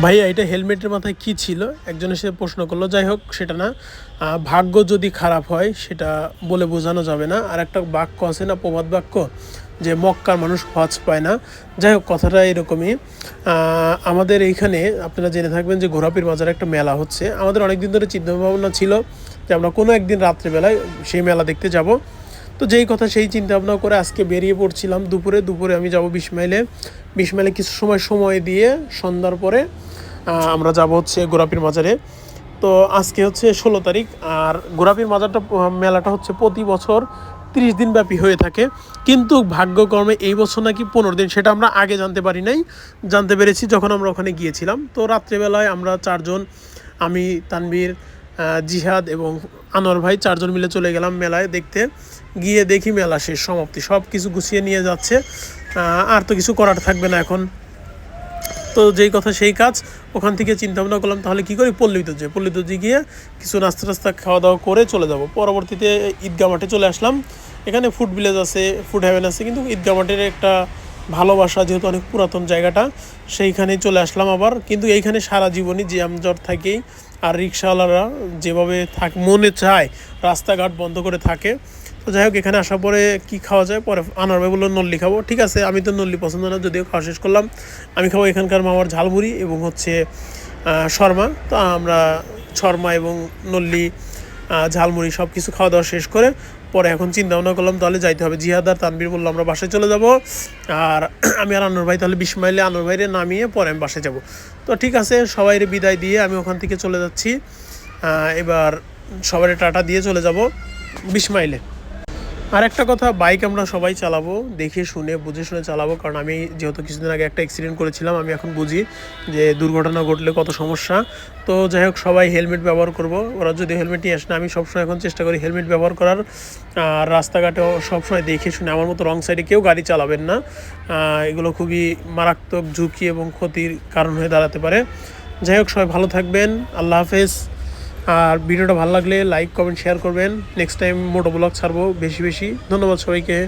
ভাইয়া এটা হেলমেটের মাথায় কি ছিল একজন এসে প্রশ্ন করলো, যাই হোক সেটা না। ভাগ্য যদি খারাপ হয় সেটা বলে বোঝানো যাবে না। আর একটা বাক্য আছে না, প্রবাদ বাক্য, যে মক্কার মানুষ হজ পায় না। যাই হোক কথাটা এরকমই। আমাদের এইখানে আপনারা জেনে থাকবেন যে ঘোরাপির বাজারে একটা মেলা হচ্ছে। আমাদের অনেক দিন ধরে চিন্তাভাবনা ছিল যে আমরা কোনো একদিন রাত্রেবেলায় সেই মেলা দেখতে যাব। তো যেই কথা সেই চিন্তা ভাবনা করে আজকে বেরিয়ে পড়ছিলাম। দুপুরে দুপুরে আমি যাব 20 মাইলে। 20 মাইলে কিছু সময় দিয়ে সন্ধ্যার পরে আমরা যাব হচ্ছে গোরাপির মাজারে। তো আজকে হচ্ছে 16 তারিখ। আর গোরাপির মাজারটা মেলাটা হচ্ছে প্রতি বছর 30 দিন ব্যাপী হয়ে থাকে। কিন্তু ভাগ্যক্রমে এই বছর নাকি 15 দিন, সেটা আমরা আগে জানতে পারি নাই। জানতে পেরেছি যখন আমরা ওখানে গিয়েছিলাম। তো রাত্রেবেলায় আমরা চারজন, আমি, তানভীর, জিহাদ এবং আনোয়ার ভাই, চারজন মিলে চলে গেলাম মেলায় দেখতে। গিয়ে দেখি মেলা শেষ, সমাপ্তি, সব কিছু গুছিয়ে নিয়ে যাচ্ছে। আর তো কিছু করার থাকবে না এখন। তো যেই কথা সেই কাজ। ওখান থেকে চিন্তা ভাবনা করলাম তাহলে কী করি, পল্লী দর্জি গিয়ে কিছু নাস্তা টাস্তা খাওয়া দাওয়া করে চলে যাব। পরবর্তীতে ঈদগাহ মাঠে চলে আসলাম। এখানে ফুড ভিলেজ আছে, ফুড হ্যাভেন আছে, কিন্তু ঈদগাহ মাঠের একটা ভালোবাসা, যেহেতু অনেক পুরাতন জায়গাটা, সেইখানেই চলে আসলাম আবার। কিন্তু এইখানে সারা জীবনই জ্যামজট থাকেই। আর রিক্সাওয়ালারা যেভাবে মনে চায় রাস্তাঘাট বন্ধ করে থাকে। তো যাই হোক এখানে আসার পরে কি খাওয়া যায়, পরে আনোয়ার ভাই বললো নল্লি খাবো। ঠিক আছে, আমি তো নল্লি পছন্দ না, যদিও খাওয়া শেষ করলাম। আমি খাবো এখানকার মামার ঝালমুড়ি এবং হচ্ছে শর্মা। তো আমরা শর্মা এবং নল্লি, ঝালমুড়ি সব কিছু খাওয়া দাওয়া শেষ করে পরে এখন চিন্তা ভাবনা করলাম তাহলে যাইতে হবে। জিহাদ আর তানভীর বললো আমরা বাসায় চলে যাব। আর আমি আর আনোয়ার ভাই তাহলে 20 মাইলে আনোয়ার ভাইরে নামিয়ে পরে আমি বাসায় যাব। তো ঠিক আছে, সবাইরে বিদায় দিয়ে আমি ওখান থেকে চলে যাচ্ছি। এবার সবাই টাটা দিয়ে চলে যাব 20 মাইলে। আর একটা কথা, বাইক আমরা সবাই চালাবো দেখে শুনে বুঝে শুনে চালাবো, কারণ আমি যেহেতু কিছুদিন আগে একটা অ্যাক্সিডেন্ট করেছিলাম, আমি এখন বুঝি যে দুর্ঘটনা ঘটলে কত সমস্যা। তো যাই হোক সবাই হেলমেট ব্যবহার করব। ওরা যদি হেলমেট নিয়ে আসে না, আমি সবসময় এখন চেষ্টা করি হেলমেট ব্যবহার করার। আর রাস্তাঘাটেও সবসময় দেখে শুনে, আমার মতো রং সাইডে কেউ গাড়ি চালাবেন না। এগুলো খুবই মারাত্মক ঝুঁকি এবং ক্ষতির কারণ হয়ে দাঁড়াতে পারে। যাই হোক সবাই ভালো থাকবেন, আল্লাহ হাফেজ। আর ভিডিওটা ভালো লাগলে লাইক কমেন্ট শেয়ার করবেন। নেক্সট টাইম মোটো ব্লগ ছাড়বো বেশি বেশি। ধন্যবাদ সবাইকে।